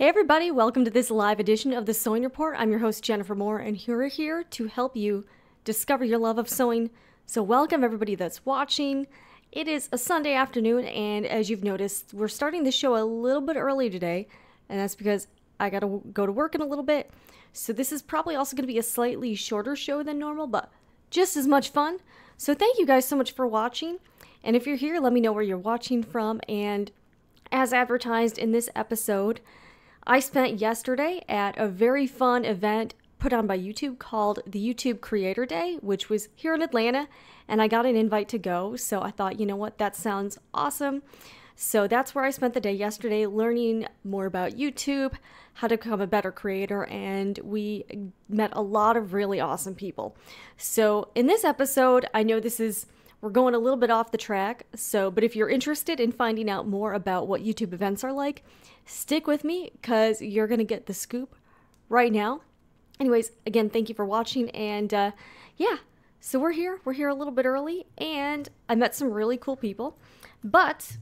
Hey everybody, welcome to this live edition of the Sewing Report. I'm your host Jennifer Moore and we're here to help you discover your love of sewing. So welcome everybody that's watching. It is a Sunday afternoon and as you've noticed, we're starting the show a little bit early today, and that's because I gotta go to work in a little bit. So this is probably also going to be a slightly shorter show than normal, but just as much fun. So thank you guys so much for watching. And if you're here, let me know where you're watching from. And as advertised in this episode, I spent yesterday at a very fun event put on by YouTube called the YouTube Creator Day, which was here in Atlanta, and I got an invite to go. So I thought, you know what, that sounds awesome. So that's where I spent the day yesterday, learning more about YouTube, how to become a better creator, and we met a lot of really awesome people. So in this episode, I know we're going a little bit off the track, but if you're interested in finding out more about what YouTube events are like, stick with me because you're going to get the scoop right now. Anyways, again, thank you for watching, and yeah, so we're here a little bit early, and I met some really cool people, but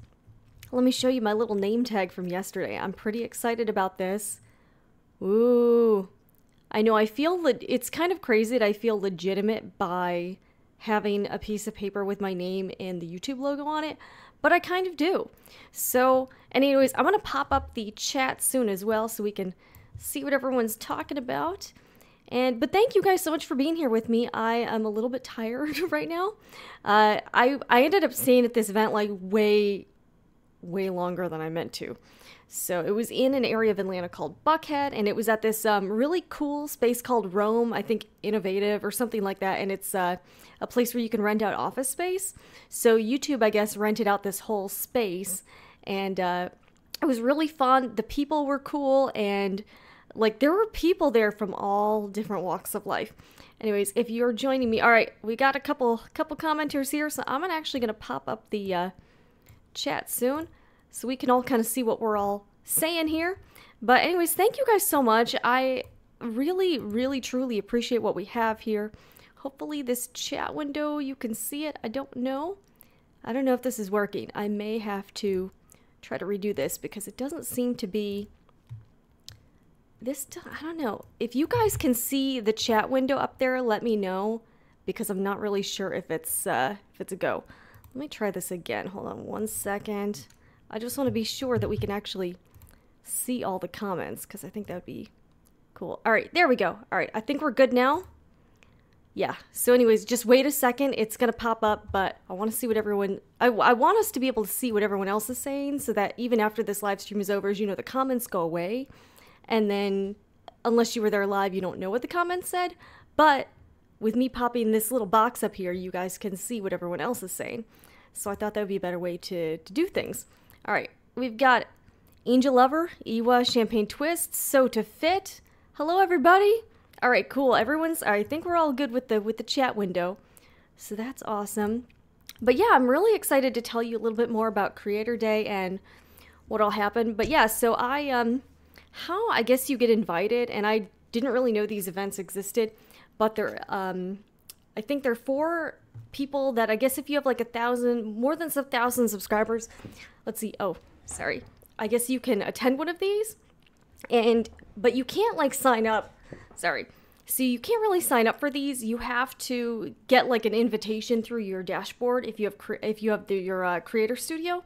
let me show you my little name tag from yesterday. I'm pretty excited about this. Ooh, I know, it's kind of crazy that I feel legitimate by having a piece of paper with my name and the YouTube logo on it, but I kind of do. So, anyways, I'm going to pop up the chat soon as well so we can see what everyone's talking about. But thank you guys so much for being here with me. I am a little bit tired right now. I ended up staying at this event like way longer than I meant to. So it was in an area of Atlanta called Buckhead, and it was at this really cool space called Rome, I think Innovative or something like that, and it's a place where you can rent out office space. So YouTube, I guess, rented out this whole space, and it was really fun. The people were cool, and like there were people there from all different walks of life. Anyways, if you're joining me, all right, we got a couple commenters here, so I'm actually gonna pop up the chat soon so we can all kind of see what we're all saying here. But anyways, thank you guys so much. I really truly appreciate what we have here. Hopefully this chat window, you can see it. I don't know if this is working. I may have to try to redo this because it doesn't seem to be this. I don't know if you guys can see the chat window up there. Let me know because I'm not really sure if it's a go. Let me try this again. Hold on one second. I just want to be sure that we can actually see all the comments because I think that would be cool. All right, there we go. All right, I think we're good now. Yeah, so anyways, just wait a second. It's going to pop up, but I want to see what I want us to be able to see what everyone else is saying so that even after this live stream is over, as you know, the comments go away. And then, unless you were there live, you don't know what the comments said. But with me popping this little box up here, you guys can see what everyone else is saying. So I thought that would be a better way to do things. All right, we've got Angel Lover, Iwa, Champagne Twist, So to Fit. Hello, everybody. All right, cool. I think we're all good with the chat window. So that's awesome. But yeah, I'm really excited to tell you a little bit more about Creator Day and what all happened. But yeah, so how I guess you get invited, and I didn't really know these events existed, but I think there are 4 people that I guess if you have like 1,000, more than 1,000 subscribers, let's see, oh, sorry, I guess you can attend one of these, but you can't like sign up, sorry, so you can't really sign up for these. You have to get like an invitation through your dashboard if you have your Creator Studio.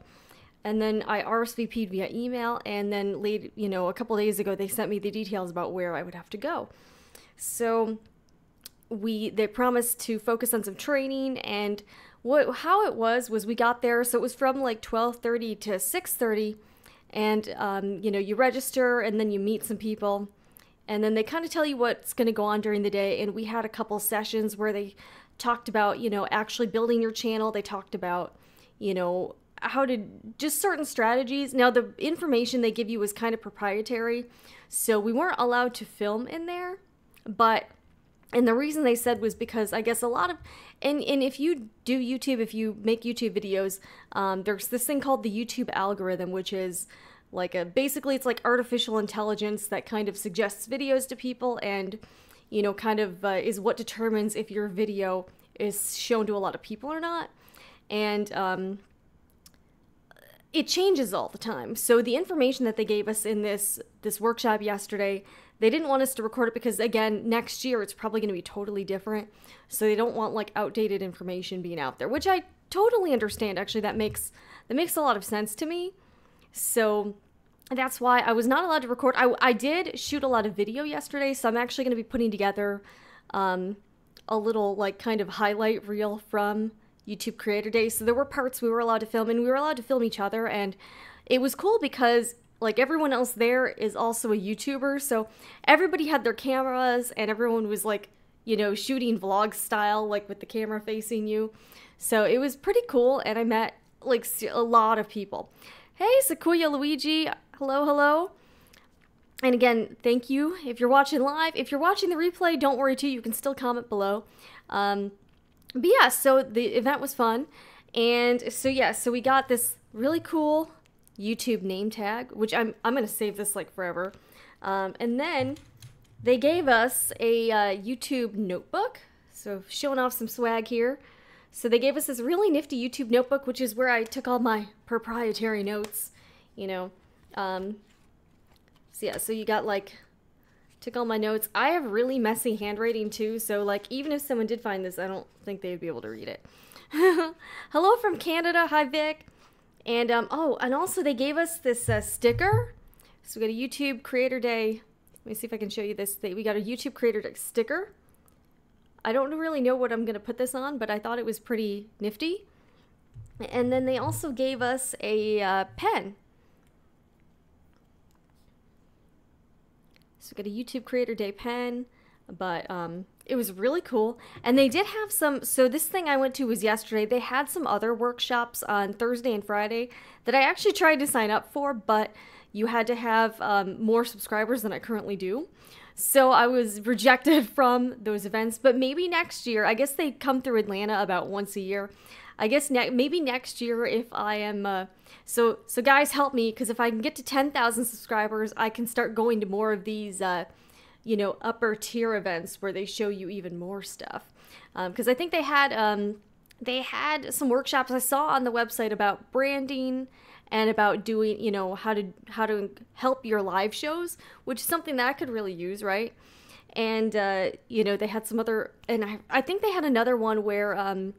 And then I RSVP'd via email, and then a couple days ago they sent me the details about where I would have to go. So they promised to focus on some training, and how it was we got there, so it was from like 12:30 to 6:30, and you register and then you meet some people, and then they kind of tell you what's going to go on during the day. And we had a couple sessions where they talked about actually building your channel. They talked about how to just certain strategies. Now the information they give you is kind of proprietary, so we weren't allowed to film in there, and the reason they said was because I guess a lot of, and if you do YouTube, if you make YouTube videos, there's this thing called the YouTube algorithm, which is like basically it's like artificial intelligence that kind of suggests videos to people, and kind of is what determines if your video is shown to a lot of people or not. And it changes all the time. So the information that they gave us in this workshop yesterday, they didn't want us to record it because, again, next year it's probably going to be totally different. So they don't want like outdated information being out there, which I totally understand. Actually, that makes a lot of sense to me. So that's why I was not allowed to record. I did shoot a lot of video yesterday, so I'm actually going to be putting together a little like kind of highlight reel from YouTube Creator Day. So there were parts we were allowed to film, and we were allowed to film each other, and it was cool because like everyone else there is also a YouTuber, so everybody had their cameras and everyone was like, you know, shooting vlog style, like with the camera facing you. So it was pretty cool, and I met like a lot of people. Hey, Sequoia Luigi, hello. And again, thank you if you're watching live. If you're watching the replay, don't worry too, you can still comment below. But yeah, so the event was fun. And so yeah, so we got this really cool YouTube name tag, which I'm gonna save this like forever. And then they gave us a YouTube notebook. So showing off some swag here. So they gave us this really nifty YouTube notebook, which is where I took all my proprietary notes, you know. So yeah, so you got like, took all my notes. I have really messy handwriting too, so like even if someone did find this, I don't think they'd be able to read it. Hello from Canada, hi Vic. And oh, and also they gave us this sticker. So we got a YouTube Creator Day. Let me see if I can show you this. We got a YouTube Creator Day sticker. I don't really know what I'm going to put this on, but I thought it was pretty nifty. And then they also gave us a pen. So we got a YouTube Creator Day pen, but it was really cool. And they did have some, so this thing I went to was yesterday. They had some other workshops on Thursday and Friday that I actually tried to sign up for, but you had to have more subscribers than I currently do. So I was rejected from those events, but maybe next year, I guess they come through Atlanta about once a year. I guess maybe next year if I am, so guys help me, because if I can get to 10,000 subscribers, I can start going to more of these, you know, upper tier events where they show you even more stuff. Because I think they had some workshops I saw on the website about branding and about doing, you know, how to help your live shows, which is something that I could really use, right? And, you know, they had some other, and I think they had another one where,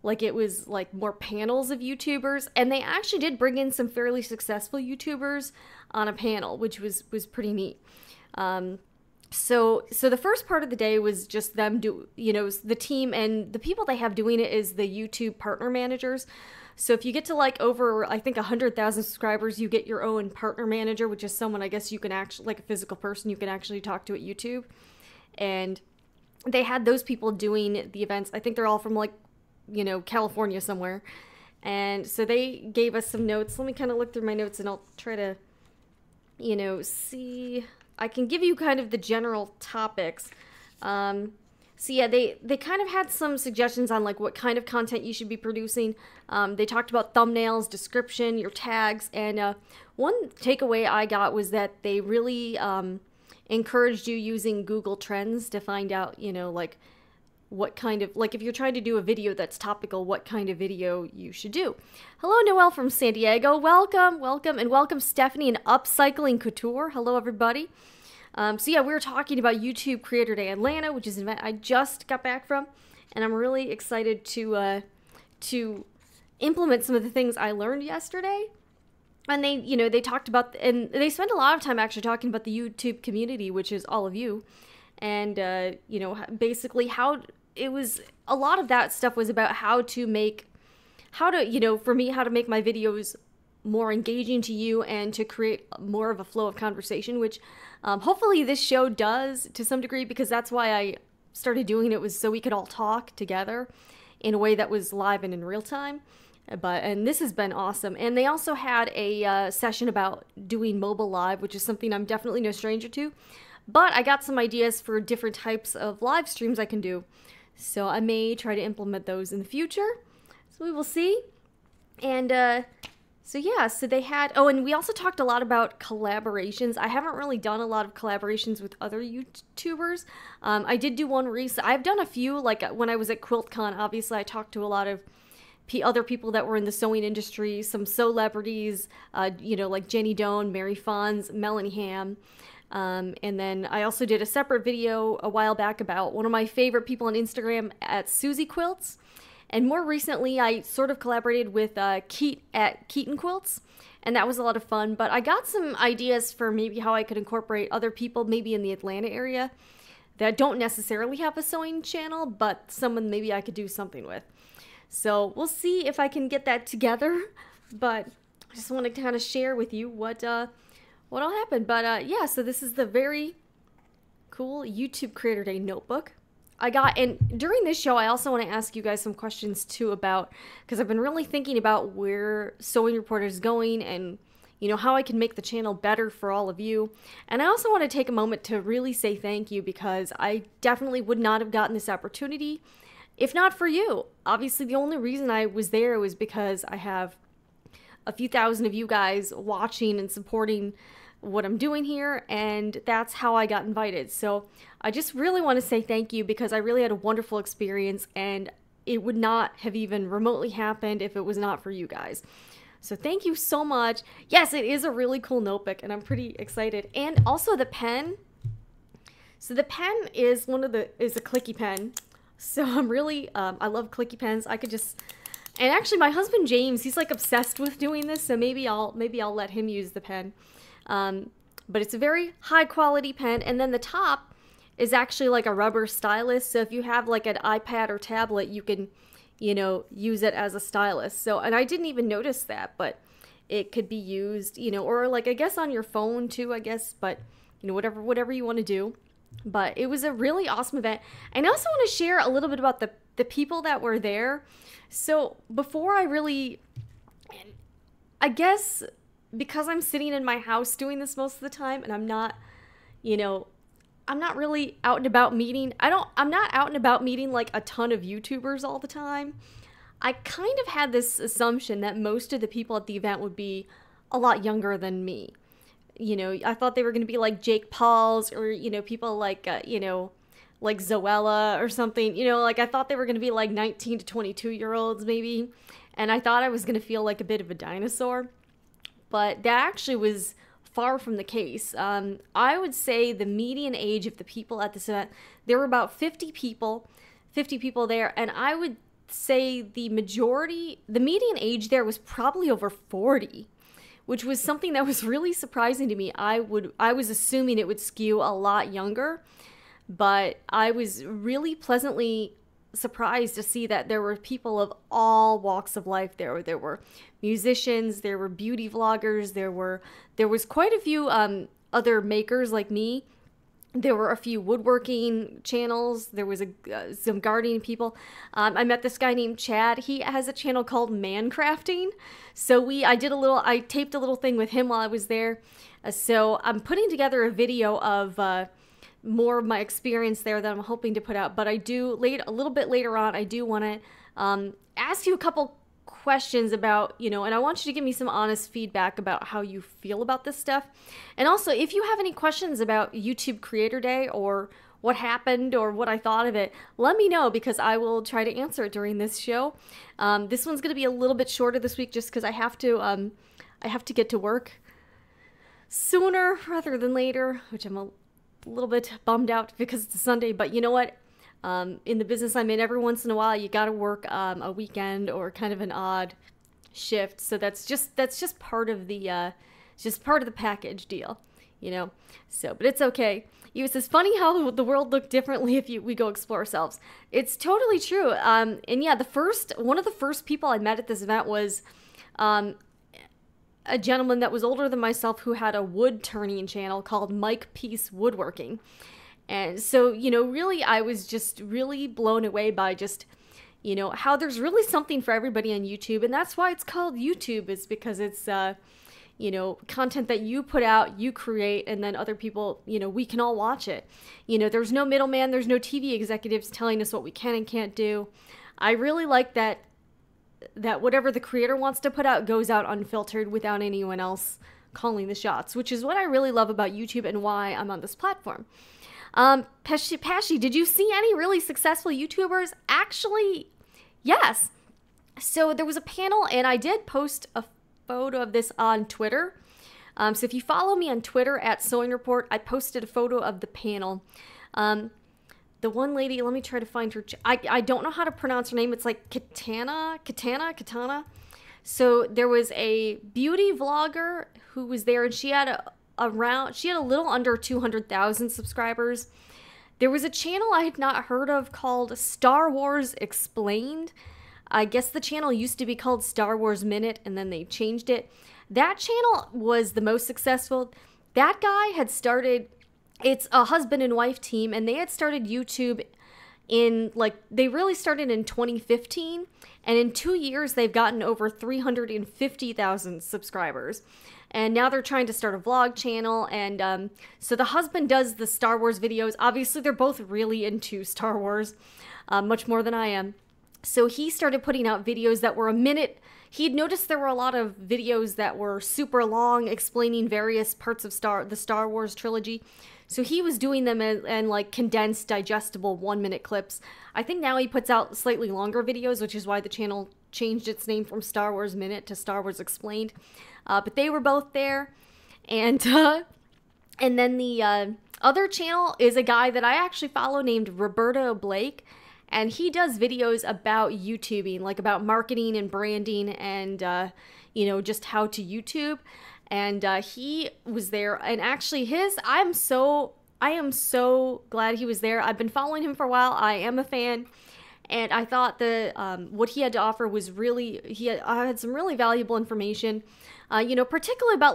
like it was like more panels of YouTubers, and they actually did bring in some fairly successful YouTubers on a panel, which was pretty neat. So the first part of the day was just them you know, the team, and the people they have doing it is the YouTube partner managers. So if you get to like over, I think 100,000 subscribers, you get your own partner manager, which is someone I guess you can actually, like a physical person you can actually talk to at YouTube. And they had those people doing the events. I think they're all from like, you know, California somewhere. And so they gave us some notes. Let me kind of look through my notes and I'll try to, you know, see. I can give you kind of the general topics. So yeah, they kind of had some suggestions on like what kind of content you should be producing. They talked about thumbnails, description, your tags, and one takeaway I got was that they really encouraged you using Google Trends to find out, you know, like what kind of, like if you're trying to do a video that's topical, what kind of video you should do. Hello, Noelle from San Diego. Welcome, and welcome Stephanie and Upcycling Couture. Hello, everybody. So yeah, we were talking about YouTube Creator Day Atlanta, which is an event I just got back from, and I'm really excited to implement some of the things I learned yesterday. And they, you know, they talked about, and they spent a lot of time actually talking about the YouTube community, which is all of you, and you know, basically how it was, a lot of that stuff was about how to, you know, for me, how to make my videos more engaging to you and to create more of a flow of conversation, which hopefully this show does to some degree, because that's why I started doing it, was so we could all talk together in a way that was live and in real time. And this has been awesome. And they also had a session about doing mobile live, which is something I'm definitely no stranger to, but I got some ideas for different types of live streams I can do. So I may try to implement those in the future. So we will see. And so yeah, so they had, oh, and we also talked a lot about collaborations. I haven't really done a lot of collaborations with other YouTubers. I did do one recent. I've done a few, like when I was at QUILTCon, obviously I talked to a lot of other people that were in the sewing industry, some celebrities, like Jenny Doan, Mary Fonz, Melanie Ham. And then I also did a separate video a while back about one of my favorite people on Instagram at Susie Quilts. And more recently, I sort of collaborated with Keat at Keaton Quilts, and that was a lot of fun. But I got some ideas for maybe how I could incorporate other people, maybe in the Atlanta area, that don't necessarily have a sewing channel, but someone maybe I could do something with. So we'll see if I can get that together. But I just wanted to kind of share with you what'll happen. But yeah, so this is the very cool YouTube Creator Day notebook I got. And during this show, I also want to ask you guys some questions too about, because I've been really thinking about where Sewing Report is going and, how I can make the channel better for all of you. And I also want to take a moment to really say thank you, because I definitely would not have gotten this opportunity if not for you. Obviously, the only reason I was there was because I have a few thousand of you guys watching and supporting what I'm doing here, and that's how I got invited. So I just really want to say thank you, because I really had a wonderful experience, and it would not have even remotely happened if it was not for you guys. So thank you so much. Yes, it is a really cool notebook, and I'm pretty excited. And also the pen. So the pen is is a clicky pen. So I'm really, I love clicky pens. I could just, and actually my husband James, he's like obsessed with doing this, so maybe I'll let him use the pen. But it's a very high quality pen, and then the top is actually like a rubber stylus. So if you have like an iPad or tablet, you can, use it as a stylus. So, and I didn't even notice that, but it could be used, or like, I guess on your phone too, I guess, but whatever you want to do. But it was a really awesome event. And I also want to share a little bit about the people that were there. So before I guess because I'm sitting in my house doing this most of the time, and I'm not really out and about meeting. I'm not out and about meeting like a ton of YouTubers all the time. I kind of had this assumption that most of the people at the event would be a lot younger than me. I thought they were going to be like Jake Pauls, or, people like, like Zoella or something, like I thought they were going to be like 19 to 22-year-olds maybe. And I thought I was going to feel like a bit of a dinosaur, but that actually was far from the case. I would say the median age of the people at this event, there were about 50 people there. And I would say the median age there was probably over 40. Which was something that was really surprising to me. I was assuming it would skew a lot younger, but I was really pleasantly surprised to see that there were people of all walks of life there. There were musicians, there were beauty vloggers, there was quite a few other makers like me. There were a few woodworking channels. There was some gardening people. I met this guy named Chad. He has a channel called Man Crafting. So I taped a little thing with him while I was there. So I'm putting together a video of more of my experience there that I'm hoping to put out. But a little bit later on, I do want to ask you a couple questions about, and I want you to give me some honest feedback about how you feel about this stuff. And also, if you have any questions about YouTube Creator Day or what happened or what I thought of it, let me know, because I will try to answer it during this show. This one's going to be a little bit shorter this week just because I have to get to work sooner rather than later, which I'm a little bit bummed out because it's a Sunday, but you know what? In the business I'm in, every once in a while you got to work a weekend or kind of an odd shift. So that's just part of the package deal, So, but it's okay. It's funny how the world looked differently if we go explore ourselves. It's totally true. And yeah, one of the first people I met at this event was a gentleman that was older than myself who had a wood turning channel called Mike Peace Woodworking. And so, really, I was just really blown away by just, how there's really something for everybody on YouTube. And that's why it's called YouTube, is because it's, content that you put out, you create, and then other people, we can all watch it. There's no middleman, there's no TV executives telling us what we can and can't do. I really like that whatever the creator wants to put out goes out unfiltered without anyone else calling the shots, which is what I really love about YouTube and why I'm on this platform. Pesci, did you see any really successful YouTubers? Actually, yes. So there was a panel, and I did post a photo of this on Twitter. So if you follow me on Twitter at Sewing Report, I posted a photo of the panel. The one lady, let me try to find her. I don't know how to pronounce her name. It's like Katana. So there was a beauty vlogger who was there, and she had a little under 200,000 subscribers. There was a channel I had not heard of called Star Wars Explained. I guess the channel used to be called Star Wars Minute, and then they changed it. That channel was the most successful. That guy had started, it's a husband and wife team, and they had started YouTube they really started in 2015, and in 2 years they've gotten over 350,000 subscribers. And now they're trying to start a vlog channel, and so the husband does the Star Wars videos. Obviously, they're both really into Star Wars, much more than I am. So he started putting out videos that were a minute. He'd noticed there were a lot of videos that were super long, explaining various parts of the Star Wars trilogy. So he was doing them in like condensed, digestible 1-minute clips. I think now he puts out slightly longer videos, which is why the channel changed its name from Star Wars Minute to Star Wars Explained. But they were both there. And then the other channel is a guy that I actually follow named Roberto Blake. And he does videos about YouTubing, like about marketing and branding and, just how to YouTube. And he was there. And actually I am so glad he was there. I've been following him for a while. I am a fan. And I thought what he had to offer was I had some really valuable information, particularly about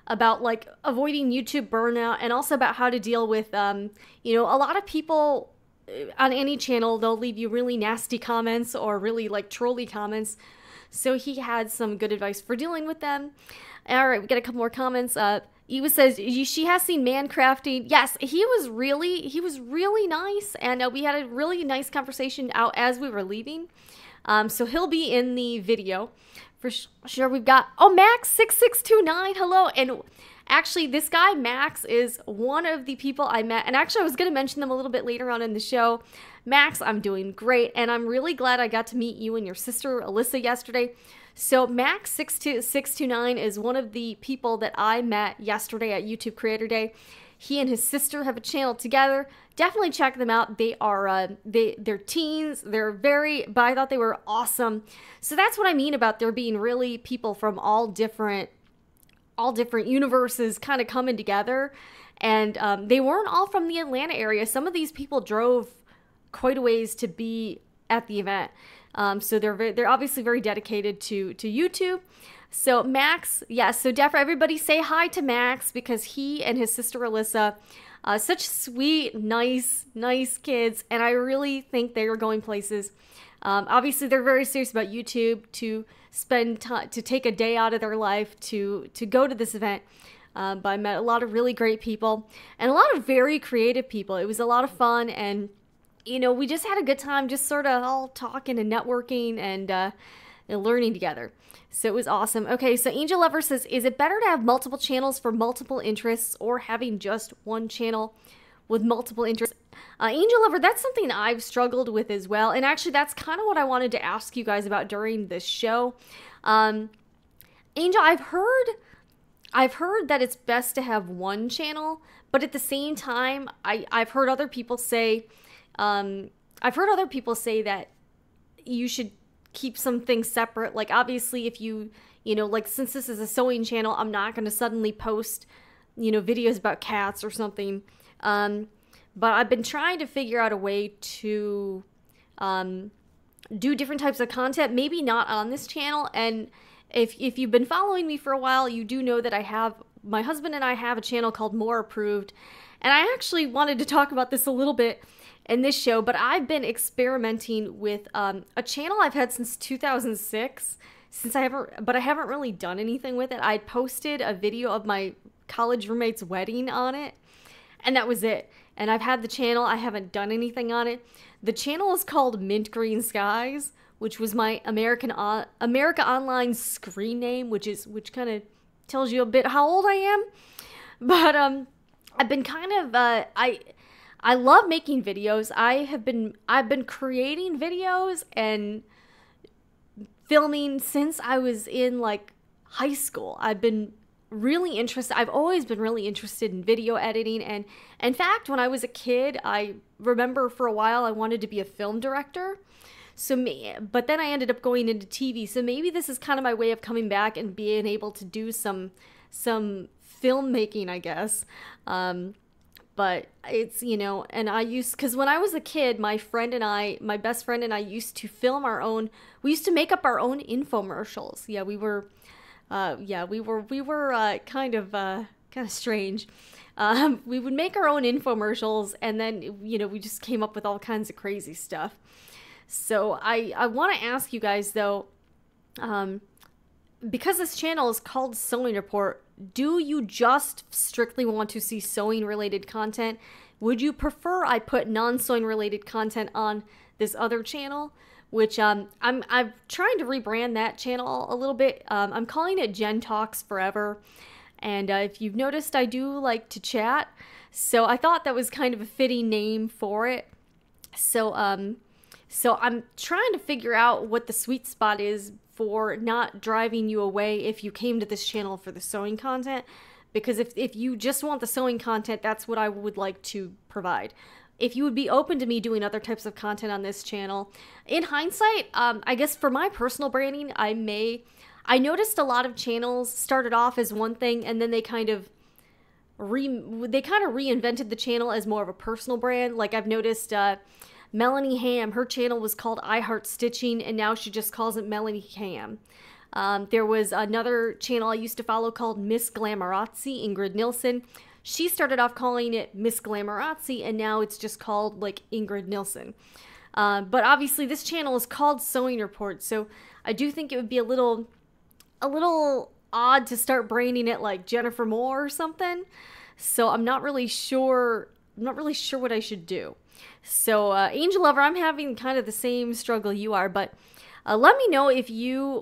about like avoiding YouTube burnout, and also about how to deal with, a lot of people on any channel, they'll leave you really nasty comments or really like trolly comments. So he had some good advice for dealing with them. All right, we got a couple more comments. Eva says she has seen man crafting. Yes, he was really nice, and we had a really nice conversation out as we were leaving. So he'll be in the video for sure. We've got Max6629. Hello, and actually this guy Max is one of the people I met, and actually I was going to mention them a little bit later on in the show. Max, I'm doing great, and I'm really glad I got to meet you and your sister Alyssa yesterday. So Max629 is one of the people that I met yesterday at YouTube Creator Day. He and his sister have a channel together. Definitely check them out. They are they're teens. But I thought they were awesome. So that's what I mean about there being really people from all different universes kind of coming together. And they weren't all from the Atlanta area. Some of these people drove quite a ways to be at the event. So they're obviously very dedicated to YouTube. So Max, yes, so definitely everybody say hi to Max, because he and his sister Alyssa, such sweet, nice kids, and I really think they are going places. Obviously they're very serious about YouTube, to spend time, to take a day out of their life to go to this event. But I met a lot of really great people and a lot of very creative people. It was a lot of fun, and we just had a good time, just sort of all talking and networking and learning together. So it was awesome. Okay, so Angel Lover says, is it better to have multiple channels for multiple interests, or having just one channel with multiple interests? Angel Lover, that's something I've struggled with as well. And actually, that's kind of what I wanted to ask you guys about during this show. Angel, I've heard that it's best to have one channel, but at the same time, I've heard other people say, that you should keep some things separate. Like, obviously, if since this is a sewing channel, I'm not going to suddenly post, videos about cats or something. But I've been trying to figure out a way to do different types of content, maybe not on this channel. And if you've been following me for a while, you do know that my husband and I have a channel called More Approved. And I actually wanted to talk about this a little bit in this show, but I've been experimenting with a channel I've had since 2006, but I haven't really done anything with it. I posted a video of my college roommate's wedding on it, and that was it. And I've had the channel, I haven't done anything on it. The channel is called Mint Green Skies, which was my America Online screen name, which kind of tells you a bit how old I am. But I've been kind of I love making videos. I've been creating videos and filming since I was in like high school. I've always been really interested in video editing, and in fact, when I was a kid, I remember for a while I wanted to be a film director. But then I ended up going into TV. So maybe this is kind of my way of coming back and being able to do some filmmaking, I guess. But it's, and because when I was a kid, my best friend and I used to we used to make up our own infomercials. Yeah, we were kind of strange. We would make our own infomercials, and then, we just came up with all kinds of crazy stuff. So I want to ask you guys, though, because this channel is called Sewing Report, do you just strictly want to see sewing related content? Would you prefer I put non-sewing related content on this other channel? Which I'm trying to rebrand that channel a little bit. I'm calling it Jen Talks Forever. And if you've noticed, I do like to chat. So I thought that was kind of a fitting name for it. So I'm trying to figure out what the sweet spot is for not driving you away if you came to this channel for the sewing content. Because if you just want the sewing content, that's what I would like to provide. If you would be open to me doing other types of content on this channel. In hindsight, I guess for my personal branding, I noticed a lot of channels started off as one thing, and then they kind of reinvented the channel as more of a personal brand. Like I've noticed Melanie Ham, her channel was called I Heart Stitching, and now she just calls it Melanie Ham. There was another channel I used to follow called Miss Glamorazzi, Ingrid Nilsson. She started off calling it Miss Glamorazzi, and now it's just called like Ingrid Nilsson. But obviously this channel is called Sewing Report, so I do think it would be a little odd to start branding it like Jennifer Moore or something. So I'm not really sure what I should do. So Angel Lover, I'm having kind of the same struggle you are, but let me know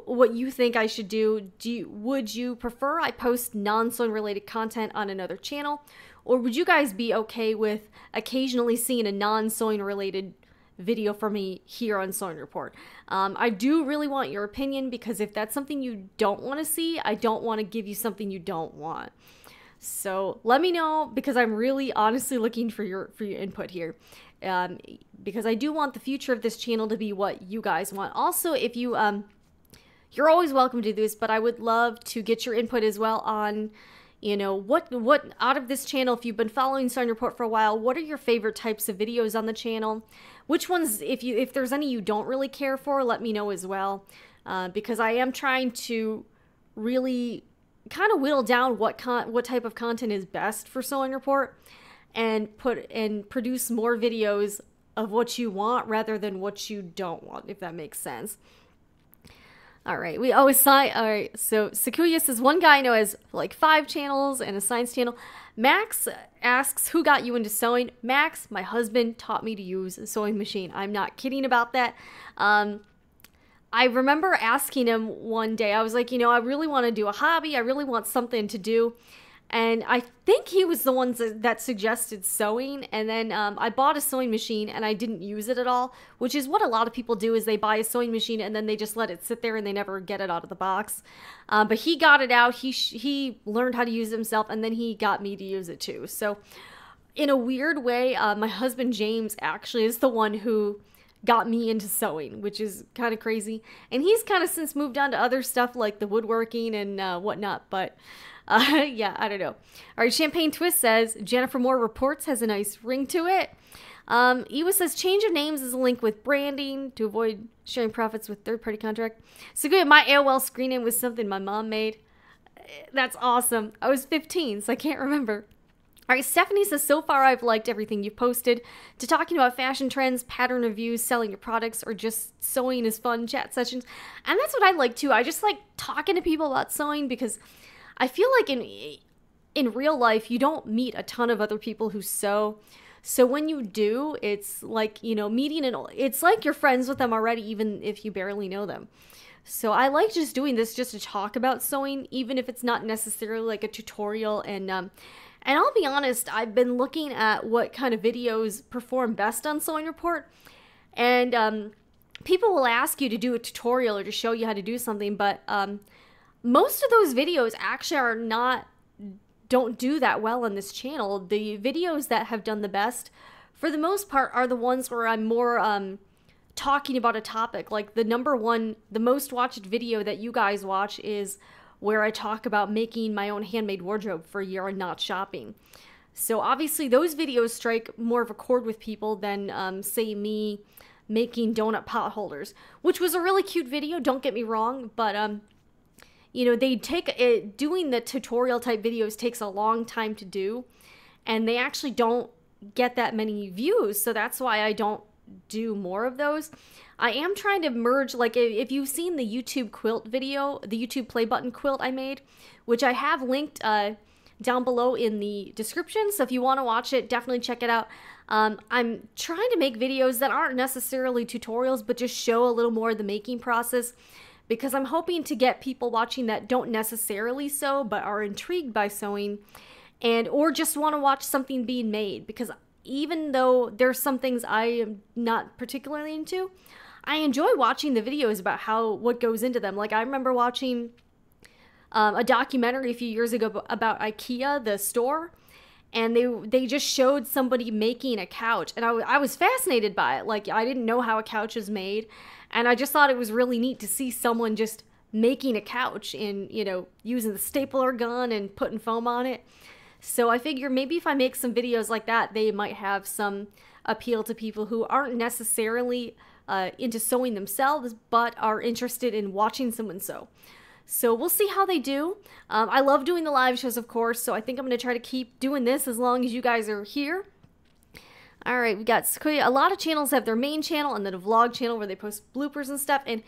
what you think I should do. Would you prefer I post non-sewing related content on another channel, or would you guys be okay with occasionally seeing a non-sewing related video from me here on Sewing Report? I do really want your opinion, because if that's something you don't want to see, I don't want to give you something you don't want. So let me know, because I'm really honestly looking for your input here. Because I do want the future of this channel to be what you guys want. Also, if you, you're always welcome to do this, but I would love to get your input as well on, what out of this channel, if you've been following Sewing Report for a while, what are your favorite types of videos on the channel? Which ones, if there's any you don't really care for, let me know as well. Because I am trying to really kind of whittle down what type of content is best for Sewing Report, and produce more videos of what you want rather than what you don't want, if that makes sense. All right, all right, so Sakuya says, one guy I know has like 5 channels and a science channel. Max asks, who got you into sewing? Max, my husband taught me to use a sewing machine. I'm not kidding about that. I remember asking him one day, I was like, I really want to do a hobby. I really want something to do. And I think he was the one that suggested sewing. And then I bought a sewing machine and I didn't use it at all, which is what a lot of people do, is they buy a sewing machine and then they just let it sit there and they never get it out of the box. But he got it out. He learned how to use it himself, and then he got me to use it too. So in a weird way, my husband James actually is the one who got me into sewing, which is kind of crazy. And he's kind of since moved on to other stuff like the woodworking and whatnot. But yeah, I don't know. All right, Champagne Twist says, Jennifer Moore Reports has a nice ring to it. Ewa says, change of names is a link with branding to avoid sharing profits with third-party contract. So good, my AOL screen name was something my mom made. That's awesome. I was 15, so I can't remember. All right, Stephanie says, so far I've liked everything you've posted, to talking about fashion trends, pattern reviews, selling your products, or just sewing is fun, chat sessions. And that's what I like too. I just like talking to people about sewing, because I feel like in real life, you don't meet a ton of other people who sew. So when you do, it's like, it's like you're friends with them already, even if you barely know them. So I like just doing this just to talk about sewing, even if it's not necessarily like a tutorial. And And I'll be honest, I've been looking at what kind of videos perform best on Sewing Report, and people will ask you to do a tutorial or to show you how to do something, but most of those videos actually don't do that well on this channel. The videos that have done the best, for the most part, are the ones where I'm more talking about a topic. Like the most watched video that you guys watch is where I talk about making my own handmade wardrobe for a year and not shopping. So obviously those videos strike more of a chord with people than, say, me making donut pot holders, which was a really cute video, don't get me wrong, but you know, doing the tutorial type videos takes a long time to do, and they actually don't get that many views, so that's why I don't do more of those. I am trying to merge, like, if you've seen the YouTube quilt video, the YouTube play button quilt I made, which I have linked down below in the description, so if you want to watch it, definitely check it out. I'm trying to make videos that aren't necessarily tutorials, but just show a little more of the making process, because I'm hoping to get people watching that don't necessarily sew, but are intrigued by sewing, or just want to watch something being made, because even though there's some things I am not particularly into, I enjoy watching the videos about what goes into them. Like, I remember watching a documentary a few years ago about IKEA, the store, and they just showed somebody making a couch, and I was fascinated by it. Like, I didn't know how a couch is made, and I just thought it was really neat to see someone just making a couch in, you know, using the stapler gun and putting foam on it. So I figure maybe if I make some videos like that, they might have some appeal to people who aren't necessarily into sewing themselves, but are interested in watching someone sew. So we'll see how they do. I love doing the live shows, of course, so I think I'm going to try to keep doing this as long as you guys are here. All right, we got a lot of channels have their main channel and then a vlog channel where they post bloopers and stuff. And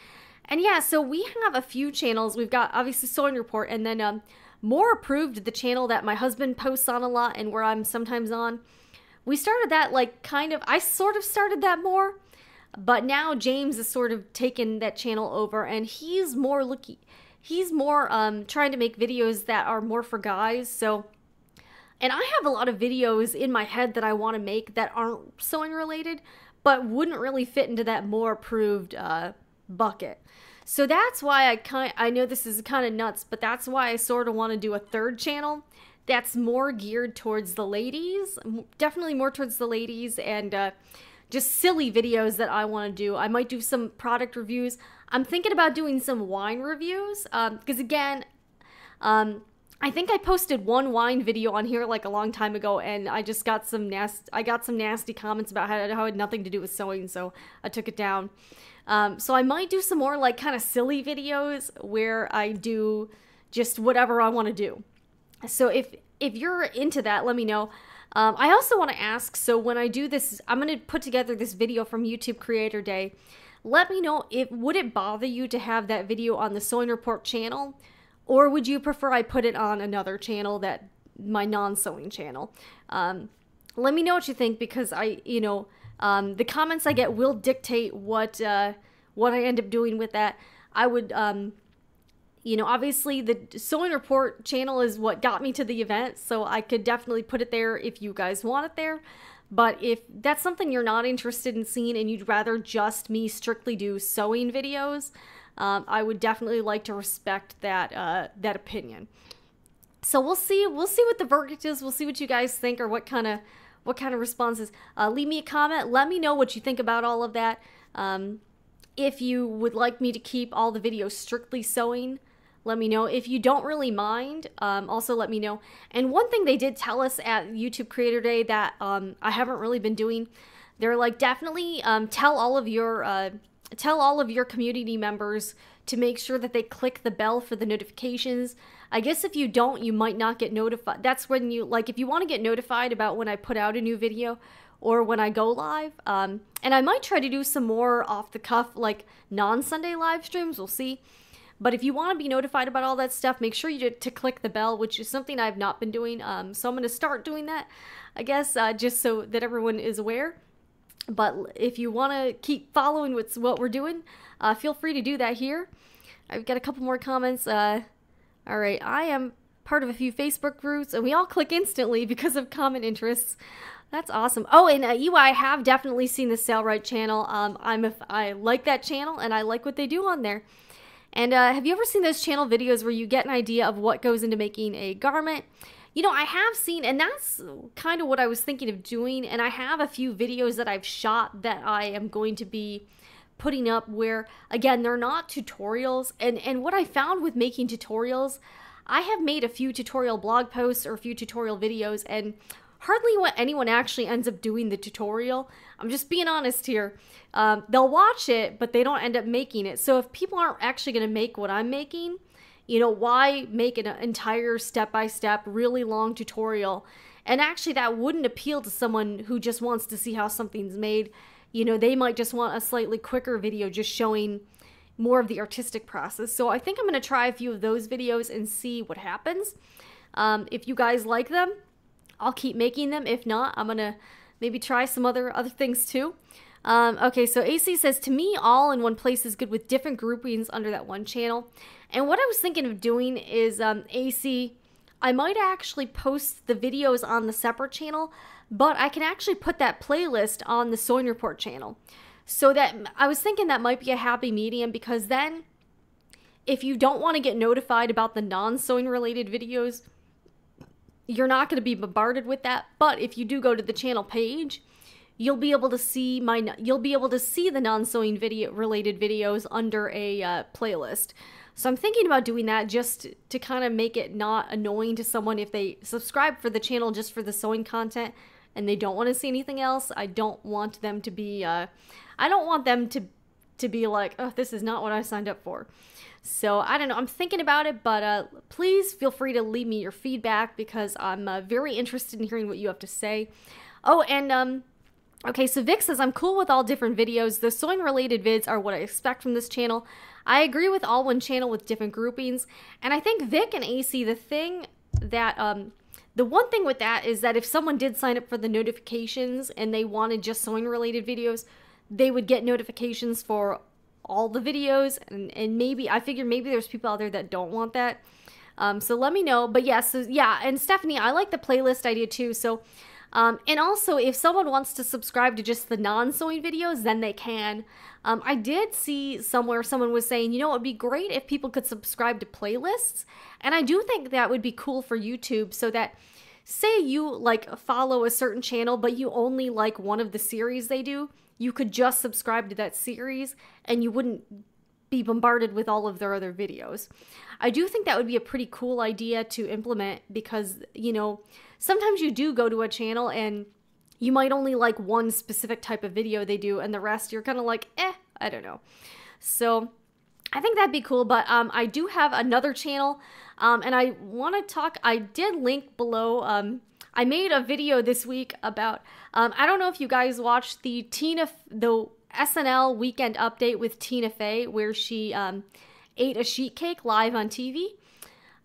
yeah, so we have a few channels. We've got, obviously, Sewing Report, and then More Approved, the channel that my husband posts on a lot and where I'm sometimes on. We started that, like, I sort of started that more, but now James has sort of taken that channel over, and he's more trying to make videos that are more for guys. So, and I have a lot of videos in my head that I want to make that aren't sewing related, but wouldn't really fit into that More Approved bucket. So that's why I know this is kind of nuts, but that's why I sort of want to do a third channel that's more geared towards the ladies, definitely more towards the ladies, and just silly videos that I want to do. I might do some product reviews. I'm thinking about doing some wine reviews, because again, I think I posted one wine video on here like a long time ago, and I just got some nasty comments about how it had nothing to do with sewing, so I took it down. So I might do some more like kind of silly videos where I do just whatever I want to do. So if you're into that, let me know. I also want to ask, so when I do this, I'm going to put together this video from YouTube Creator Day. Let me know, would it bother you to have that video on the Sewing Report channel, or would you prefer I put it on another channel, my non-sewing channel? Let me know what you think, because the comments I get will dictate what I end up doing with that. I would, obviously the Sewing Report channel is what got me to the event, so I could definitely put it there if you guys want it there. But if that's something you're not interested in seeing and you'd rather just me strictly do sewing videos, I would definitely like to respect that opinion. So we'll see what the verdict is. We'll see what you guys think, or what kind of responses. Leave me a comment. Let me know what you think about all of that. If you would like me to keep all the videos strictly sewing, let me know. If you don't really mind, also let me know. And one thing they did tell us at YouTube Creator Day that I haven't really been doing, they're like, definitely tell all of your community members to make sure that they click the bell for the notifications. I guess if you don't, you might not get notified. That's when if you want to get notified about when I put out a new video or when I go live. And I might try to do some more off the cuff, like non-Sunday live streams, we'll see. But if you want to be notified about all that stuff, make sure to click the bell, which is something I've not been doing. So I'm going to start doing that, I guess, just so that everyone is aware. But if you want to keep following what we're doing, feel free to do that here. I've got a couple more comments. All right, I am part of a few Facebook groups, and we all click instantly because of common interests. That's awesome. Oh, and I have definitely seen the Sail Right channel. I like that channel, and I like what they do on there. And have you ever seen those channel videos where you get an idea of what goes into making a garment? You know, I have seen, and that's kind of what I was thinking of doing, and I have a few videos that I've shot that I am going to be putting up where, again, they're not tutorials. And what I found with making tutorials, I have made a few tutorial blog posts or a few tutorial videos, and hardly anyone actually ends up doing the tutorial. I'm just being honest here. They'll watch it, but they don't end up making it. So if people aren't actually going to make what I'm making, you know, why make an entire step-by-step, really long tutorial? And actually, that wouldn't appeal to someone who just wants to see how something's made. You know, they might just want a slightly quicker video just showing more of the artistic process. So I think I'm going to try a few of those videos and see what happens. If you guys like them, I'll keep making them. If not, I'm going to maybe try some other things too. Okay, so AC says, to me, all in one place is good with different groupings under that one channel. And what I was thinking of doing is, AC, I might actually post the videos on the separate channel, but I can actually put that playlist on the Sewing Report channel. So that, I was thinking that might be a happy medium, because then if you don't want to get notified about the non-sewing related videos, you're not going to be bombarded with that. But if you do go to the channel page, you'll be able to see the non-sewing video related videos under a playlist. So I'm thinking about doing that just to kind of make it not annoying to someone if they subscribe for the channel just for the sewing content and they don't want to see anything else. I don't want them to be like, oh, this is not what I signed up for. So I don't know. I'm thinking about it, but please feel free to leave me your feedback, because I'm very interested in hearing what you have to say. Oh, and okay, so Vic says, I'm cool with all different videos. The sewing related vids are what I expect from this channel. I agree with all one channel with different groupings. And I think Vic and AC, the one thing with that is that if someone did sign up for the notifications and they wanted just sewing related videos, they would get notifications for all the videos. And maybe, I figure maybe there's people out there that don't want that. So let me know. But yeah, so yeah, and Stephanie, I like the playlist idea too. So and also, if someone wants to subscribe to just the non-sewing videos, then they can. I did see somewhere someone was saying, you know, it would be great if people could subscribe to playlists. And I do think that would be cool for YouTube, so that, say you like follow a certain channel, but you only like one of the series they do, you could just subscribe to that series and you wouldn't be bombarded with all of their other videos. I do think that would be a pretty cool idea to implement, because, you know, sometimes you do go to a channel and you might only like one specific type of video they do, and the rest you're kind of like, I don't know. So I think that'd be cool. But I do have another channel, and I want to talk. I did link below. I made a video this week about, I don't know if you guys watched the SNL Weekend Update with Tina Fey, where she ate a sheet cake live on TV.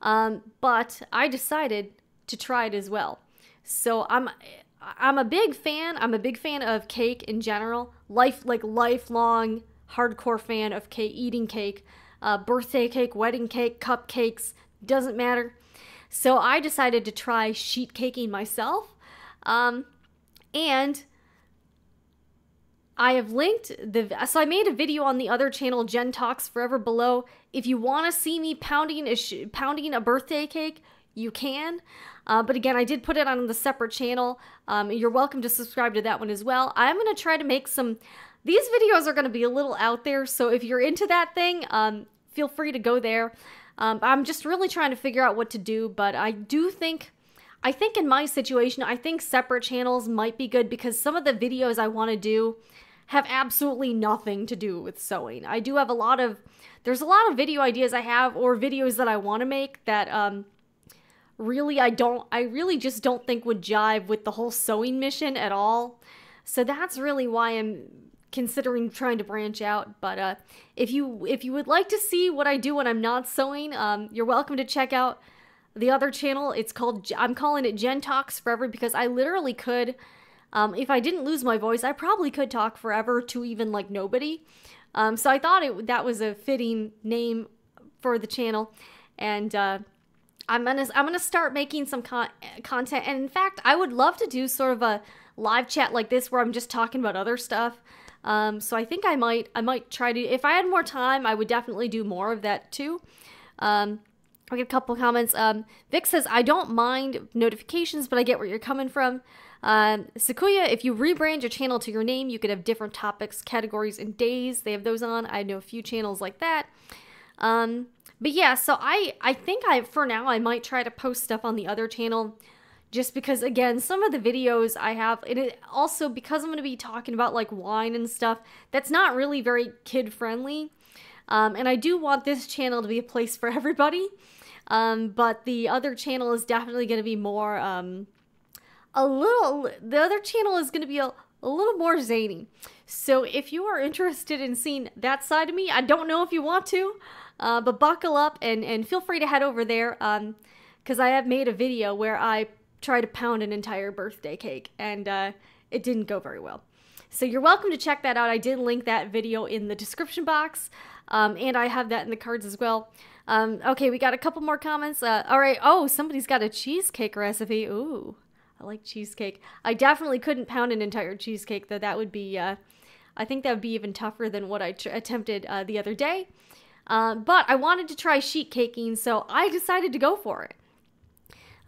But I decided to try it as well. So I'm a big fan. I'm a big fan of cake in general. Lifelong hardcore fan of cake, eating cake, birthday cake, wedding cake, cupcakes, doesn't matter. So I decided to try sheet caking myself. And I have linked so I made a video on the other channel, Jen Talks Forever, below. If you want to see me pounding a birthday cake, you can. But again, I did put it on the separate channel. You're welcome to subscribe to that one as well. I'm going to try to make these videos are going to be a little out there, so if you're into that thing, feel free to go there. I'm just really trying to figure out what to do, but I think in my situation, I think separate channels might be good, because some of the videos I want to do have absolutely nothing to do with sewing. I do have there's a lot of video ideas I have, or videos that I want to make that, I really just don't think would jive with the whole sewing mission at all. So that's really why I'm considering trying to branch out. But if you would like to see what I do when I'm not sewing, you're welcome to check out the other channel. I'm calling it Jen Talks Forever, because I literally could, if I didn't lose my voice, I probably could talk forever to even like nobody. So I thought that was a fitting name for the channel. And I'm gonna start making some content, and in fact, I would love to do sort of a live chat like this where I'm just talking about other stuff. So I think I might try to, if I had more time, I would definitely do more of that too. I get a couple comments. Vic says, I don't mind notifications, but I get where you're coming from. Sequoia, if you rebrand your channel to your name, you could have different topics, categories, and days. They have those on. I know a few channels like that. But yeah, so I think for now, I might try to post stuff on the other channel just because, again, some of the videos I have, it also, because I'm going to be talking about like wine and stuff, that's not really very kid-friendly. And I do want this channel to be a place for everybody. But the other channel is definitely going to be more, the other channel is going to be a little more zany. So if you are interested in seeing that side of me, I don't know if you want to, but buckle up and feel free to head over there, because I have made a video where I tried to pound an entire birthday cake, and it didn't go very well. So you're welcome to check that out. I did link that video in the description box, and I have that in the cards as well. Okay, we got a couple more comments. All right. Oh, somebody's got a cheesecake recipe. Ooh, I like cheesecake. I definitely couldn't pound an entire cheesecake, though. That would be, I think that would be even tougher than what I attempted the other day. But I wanted to try sheet caking, so I decided to go for it.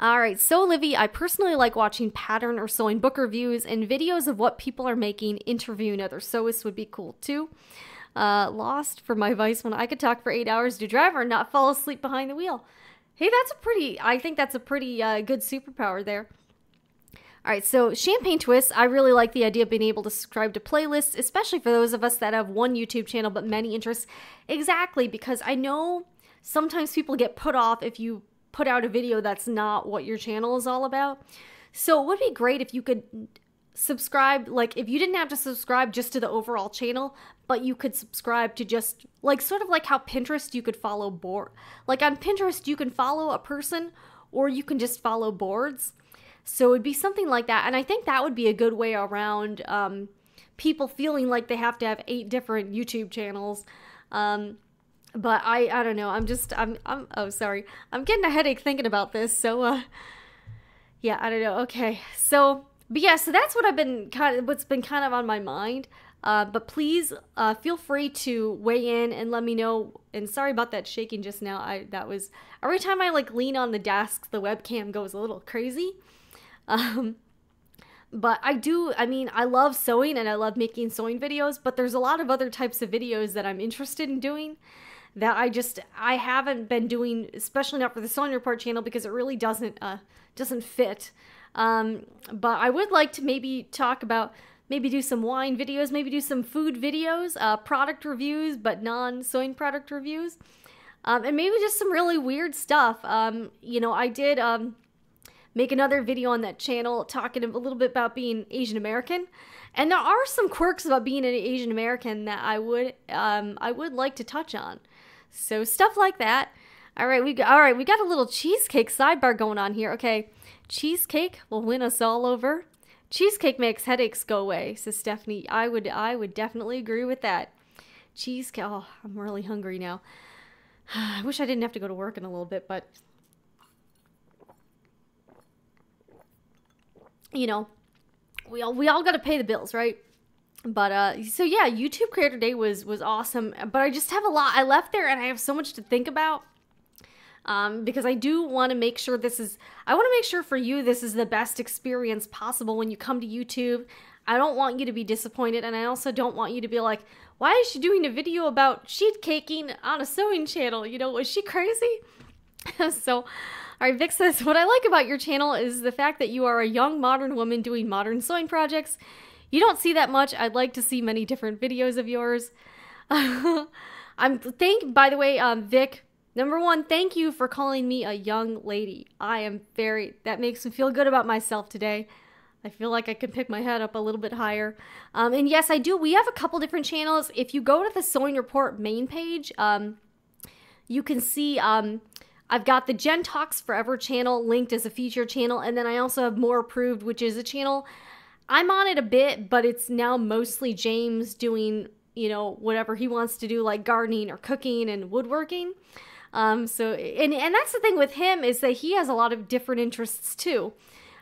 All right, so Livy, I personally like watching pattern or sewing book reviews and videos of what people are making. Interviewing other sewists would be cool too. Lost for my advice when I could talk for 8 hours to driver and not fall asleep behind the wheel. Hey, I think that's a pretty good superpower there. All right, so Champagne Twist, I really like the idea of being able to subscribe to playlists, especially for those of us that have one YouTube channel but many interests. Exactly, because I know sometimes people get put off if you put out a video that's not what your channel is all about. So it would be great if you could subscribe, like if you didn't have to subscribe just to the overall channel, but you could subscribe to just like sort of like how Pinterest you could follow board. Like on Pinterest you can follow a person or you can just follow boards. So it'd be something like that. And I think that would be a good way around people feeling like they have to have 8 different YouTube channels. But I don't know. Oh, sorry. I'm getting a headache thinking about this. So, yeah, I don't know. Okay. So, but yeah, so that's what what's been kind of on my mind. But please, feel free to weigh in and let me know. And sorry about that shaking just now. That was, every time I like lean on the desk, the webcam goes a little crazy. But I love sewing and I love making sewing videos, but there's a lot of other types of videos that I'm interested in doing that I haven't been doing, especially not for the Sewing Report channel, because it really doesn't fit. But I would like to maybe do some wine videos, maybe do some food videos, product reviews, but non-sewing product reviews. And maybe just some really weird stuff. I did, make another video on that channel talking a little bit about being Asian American. And there are some quirks about being an Asian American that I would like to touch on. So stuff like that. All right, we got a little cheesecake sidebar going on here. Okay, cheesecake will win us all over. Cheesecake makes headaches go away, says Stephanie. I would definitely agree with that. Cheesecake. Oh, I'm really hungry now. I wish I didn't have to go to work in a little bit, but you know, we all got to pay the bills, right? But so yeah, YouTube Creator Day was awesome, but I just have a lot. I left there and I have so much to think about, because I do want to make sure I want to make sure for you this is the best experience possible when you come to YouTube. I don't want you to be disappointed, and I also don't want you to be like, why is she doing a video about sheet caking on a sewing channel? You know, was she crazy? So, all right, Vic says, what I like about your channel is the fact that you are a young modern woman doing modern sewing projects. You don't see that much. I'd like to see many different videos of yours. By the way, Vic, number one, thank you for calling me a young lady. That makes me feel good about myself today. I feel like I could pick my head up a little bit higher. And yes, I do. We have a couple different channels. If you go to the Sewing Report main page, you can see, I've got the Jen Talks Forever channel linked as a featured channel, and then I also have More Approved, which is a channel. I'm on it a bit, but it's now mostly James doing, whatever he wants to do, like gardening or cooking and woodworking. And that's the thing with him, is that he has a lot of different interests too.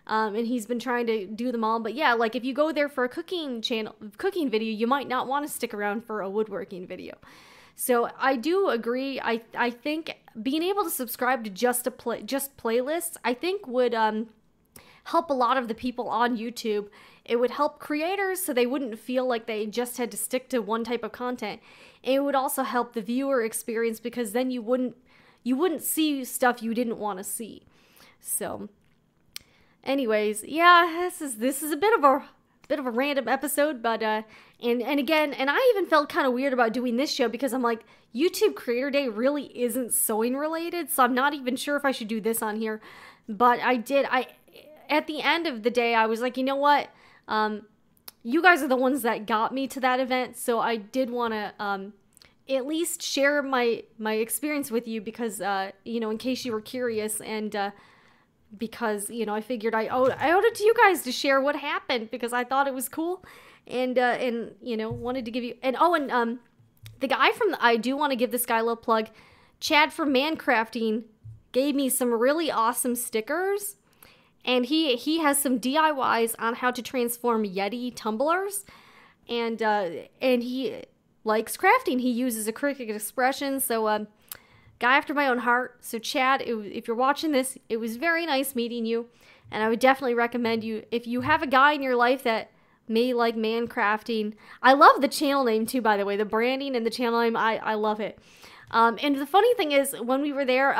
And he's been trying to do them all. But yeah, like if you go there for a cooking video, you might not want to stick around for a woodworking video. So I do agree. I think being able to subscribe to just playlists, I think would help a lot of the people on YouTube. It would help creators so they wouldn't feel like they just had to stick to one type of content. It would also help the viewer experience, because then you wouldn't see stuff you didn't want to see. So anyways, yeah, this is a bit of a random episode, but and again, and I even felt kind of weird about doing this show, because I'm like, YouTube Creator Day really isn't sewing related, so I'm not even sure if I should do this on here. But at the end of the day, I was like, you know what? You guys are the ones that got me to that event, so I did want to at least share my experience with you, because you know, in case you were curious, and because, you know, I figured I owed it to you guys to share what happened, because I thought it was cool, and you know, wanted to give you, and the guy I do want to give this guy a little plug. Chad from Mancrafting gave me some really awesome stickers, and he has some DIYs on how to transform Yeti tumblers, and he likes crafting. He uses a Cricut expression, so guy after my own heart. So Chad, if you're watching this, it was very nice meeting you, and I would definitely recommend you, if you have a guy in your life that may like Mancrafting. I love the channel name too, by the way, the branding and the channel name, I love it. And the funny thing is, when we were there,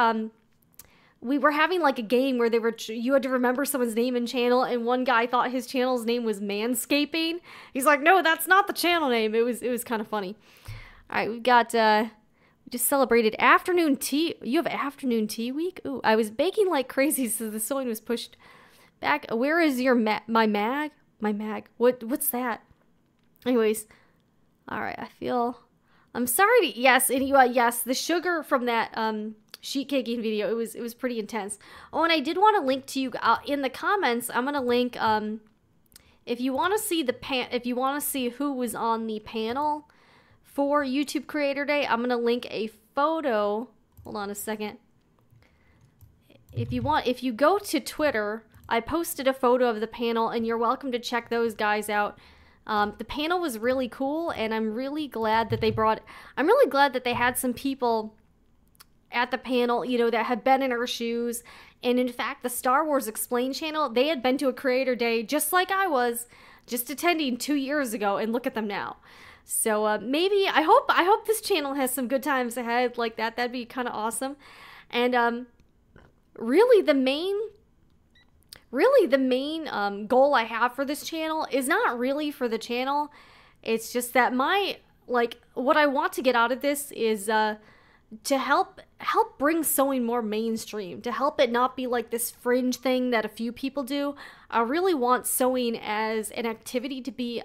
we were having like a game where you had to remember someone's name and channel, and one guy thought his channel's name was Manscaping. He's like, no, that's not the channel name. It was kind of funny. All right, we've got we just celebrated afternoon tea. You have afternoon tea week? Ooh, I was baking like crazy, so the sewing was pushed back. Where is your my mag? My mag. What's that? Anyways, all right. I'm sorry to, yes, and yes, the sugar from that sheet caking video, it was pretty intense. Oh, and I did want to link to you in the comments. I'm gonna link if you want to see who was on the panel for YouTube Creator Day, I'm gonna link a photo. Hold on a second. If you go to Twitter, I posted a photo of the panel, and you're welcome to check those guys out. The panel was really cool, and I'm really glad that they had some people at the panel, you know, that had been in our shoes. And in fact, the Star Wars Explained channel, they had been to a Creator Day just like I was, just attending 2 years ago, and look at them now. So maybe, I hope this channel has some good times ahead like that. That'd be kind of awesome. And really the main goal I have for this channel is not really for the channel. It's just that what I want to get out of this is to help bring sewing more mainstream, to help it not be like this fringe thing that a few people do. I really want sewing as an activity to be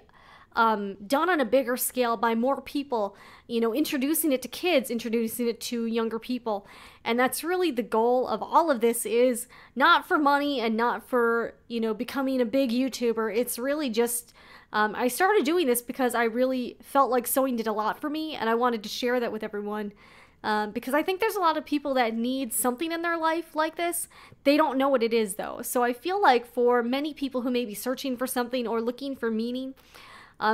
done on a bigger scale by more people, you know, introducing it to kids, introducing it to younger people. And that's really the goal of all of this, is not for money and not for, you know, becoming a big YouTuber. It's really just, I started doing this because I really felt like sewing did a lot for me, and I wanted to share that with everyone. Because I think there's a lot of people that need something in their life like this. They don't know what it is, though. So I feel like for many people who may be searching for something or looking for meaning,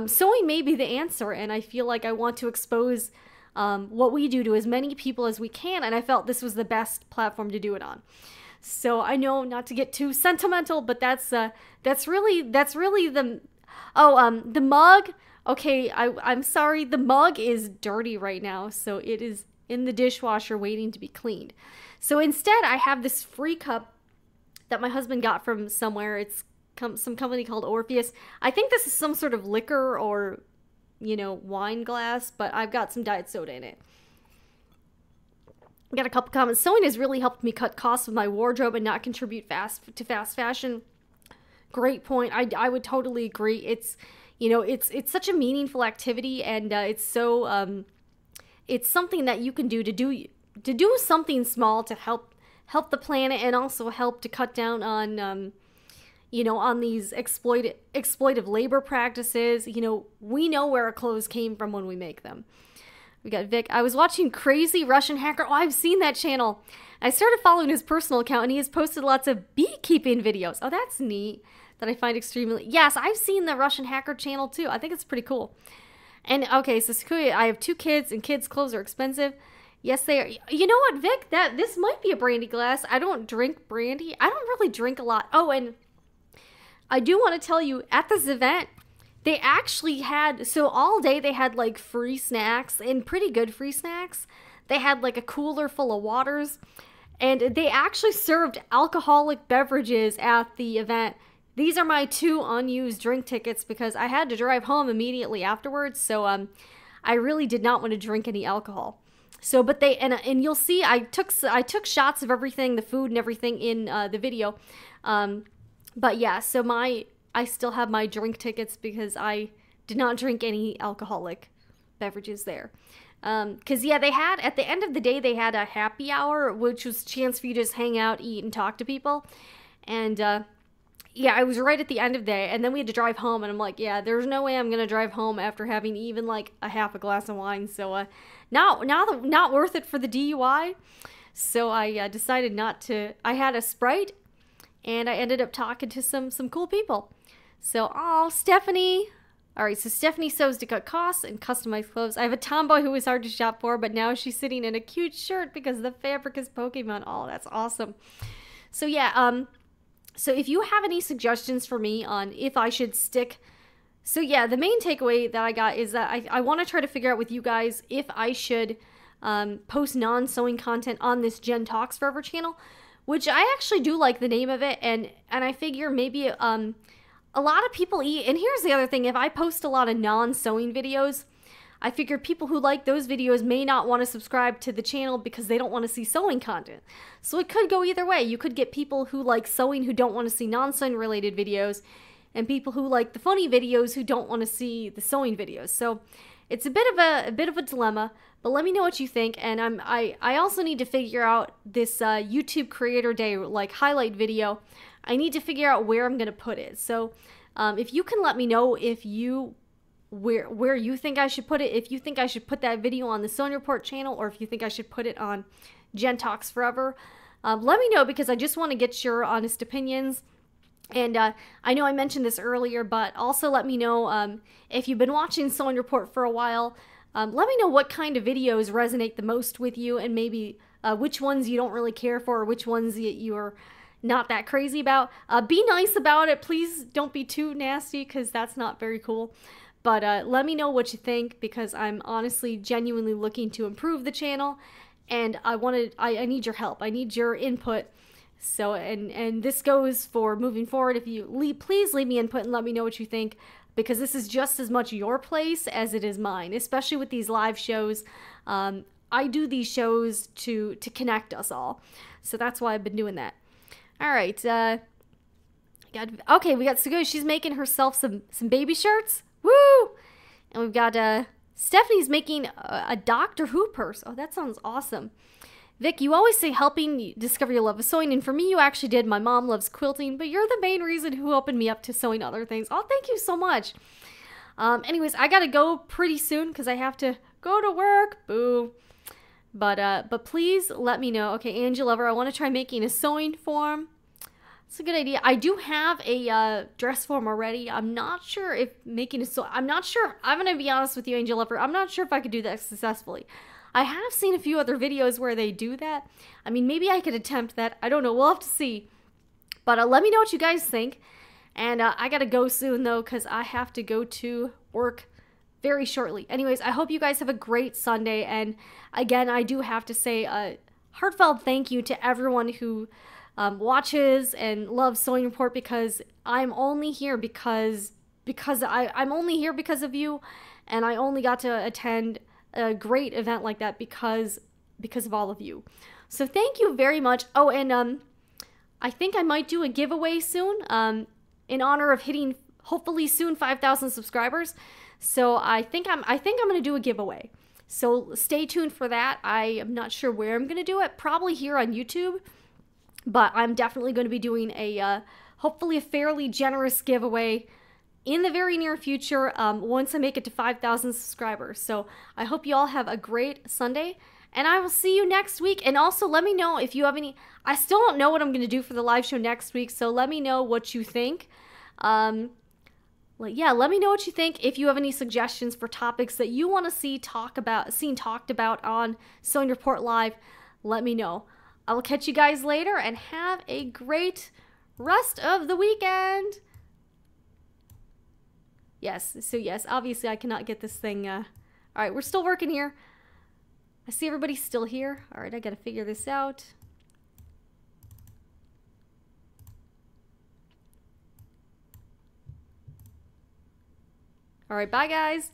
sewing may be the answer, and I feel like I want to expose what we do to as many people as we can, and I felt this was the best platform to do it on. So I know not to get too sentimental, but that's really the the mug. Okay, I'm sorry, the mug is dirty right now, so it is in the dishwasher waiting to be cleaned. So instead, I have this free cup that my husband got from somewhere. It's some company called Orpheus. I think this is some sort of liquor or, you know, wine glass, but I've got some diet soda in it. Got a couple comments. Sewing has really helped me cut costs with my wardrobe and not contribute to fast fashion. Great point. I would totally agree. It's, you know, it's such a meaningful activity, and it's so it's something that you can do to do something small to help the planet, and also help to cut down on you know, on these exploitive labor practices. You know, we know where our clothes came from when we make them. We got Vic. I was watching Crazy Russian Hacker. Oh, I've seen that channel. I started following his personal account, and he has posted lots of beekeeping videos. Oh, that's neat. That I find extremely... Yes, I've seen the Russian Hacker channel, too. I think it's pretty cool. And, okay, so Sequoia, I have 2 kids, and kids' clothes are expensive. Yes, they are. You know what, Vic? This might be a brandy glass. I don't drink brandy. I don't really drink a lot. Oh, and I do want to tell you, at this event, they actually had... So all day, they had, like, free snacks, and pretty good free snacks. They had, like, a cooler full of waters. And they actually served alcoholic beverages at the event. These are my 2 unused drink tickets because I had to drive home immediately afterwards. So I really did not want to drink any alcohol. So, but they, and you'll see, I took shots of everything, the food and everything in the video. But yeah, so I still have my drink tickets because I did not drink any alcoholic beverages there. Cause yeah, they had, at the end of the day, they had a happy hour, which was a chance for you to just hang out, eat, and talk to people. And, yeah, I was right at the end of the day, and then we had to drive home, and I'm like, yeah, there's no way I'm gonna drive home after having even, like, a half a glass of wine, so, not worth it for the DUI, so I decided not to. I had a Sprite, and I ended up talking to some cool people. So, oh, Stephanie. Alright, so Stephanie sews to cut costs and customize clothes. I have a tomboy who was hard to shop for, but now she's sitting in a cute shirt because the fabric is Pokemon. Oh, that's awesome. So, yeah, so if you have any suggestions for me on if I should stick... So yeah, the main takeaway that I got is that I want to try to figure out with you guys if I should post non-sewing content on this Jen Talks Forever channel, which I actually do like the name of it, and I figure maybe a lot of people eat... And here's the other thing, if I post a lot of non-sewing videos, I figure people who like those videos may not want to subscribe to the channel because they don't want to see sewing content. So it could go either way. You could get people who like sewing who don't want to see non-sewing related videos, and people who like the funny videos who don't want to see the sewing videos. So it's a bit of a dilemma, but let me know what you think. And I also need to figure out this YouTube Creator Day like highlight video. I need to figure out where I'm going to put it. So if you can let me know if you... where you think I should put it, if you think I should put that video on the Sewing Report channel, or if you think I should put it on Jen Talks Forever, let me know because I just want to get your honest opinions. And I know I mentioned this earlier, but also let me know if you've been watching Sewing Report for a while, let me know what kind of videos resonate the most with you, and maybe which ones you don't really care for, or which ones you're not that crazy about. Be nice about it. Please don't be too nasty because that's not very cool. But let me know what you think because I'm honestly genuinely looking to improve the channel, and I need your help. I need your input. So and this goes for moving forward. If you please leave me input and let me know what you think, because this is just as much your place as it is mine, especially with these live shows. I do these shows to connect us all. So that's why I've been doing that. All right. Okay, we got Sugo. She's making herself some baby shirts. Woo! And we've got Stephanie's making a Doctor Who purse. Oh, that sounds awesome. Vic, you always say helping discover your love of sewing, and for me, you actually did. My mom loves quilting, but you're the main reason who opened me up to sewing other things. Oh, thank you so much. Anyways, I gotta go pretty soon because I have to go to work. Boo. But please let me know. Okay, Angel Lover, I want to try making a sewing form. It's a good idea. I do have a dress form already. I'm not sure if making a I'm not sure. I'm going to be honest with you, Angel Lover. I'm not sure if I could do that successfully. I have seen a few other videos where they do that. I mean, maybe I could attempt that. I don't know. We'll have to see. But let me know what you guys think. And I got to go soon, though, because I have to go to work very shortly. Anyways, I hope you guys have a great Sunday. And again, I do have to say a heartfelt thank you to everyone who watches and loves Sewing Report, because I'm only here because I'm only here because of you, and I only got to attend a great event like that because of all of you. So thank you very much. Oh, and I think I might do a giveaway soon in honor of hitting hopefully soon 5,000 subscribers. So I think I'm going to do a giveaway. So stay tuned for that. I am not sure where I'm going to do it. Probably here on YouTube. But I'm definitely going to be doing a, hopefully a fairly generous giveaway in the very near future once I make it to 5,000 subscribers. So I hope you all have a great Sunday, and I will see you next week. And also let me know if you have any, I still don't know what I'm going to do for the live show next week, so let me know what you think. Yeah, let me know what you think. If you have any suggestions for topics that you want to see talked about on Sewing Report Live, let me know. I will catch you guys later, and have a great rest of the weekend. Yes, so yes, obviously I cannot get this thing. All right, we're still working here. I see everybody's still here. All right, I gotta figure this out. All right, bye guys.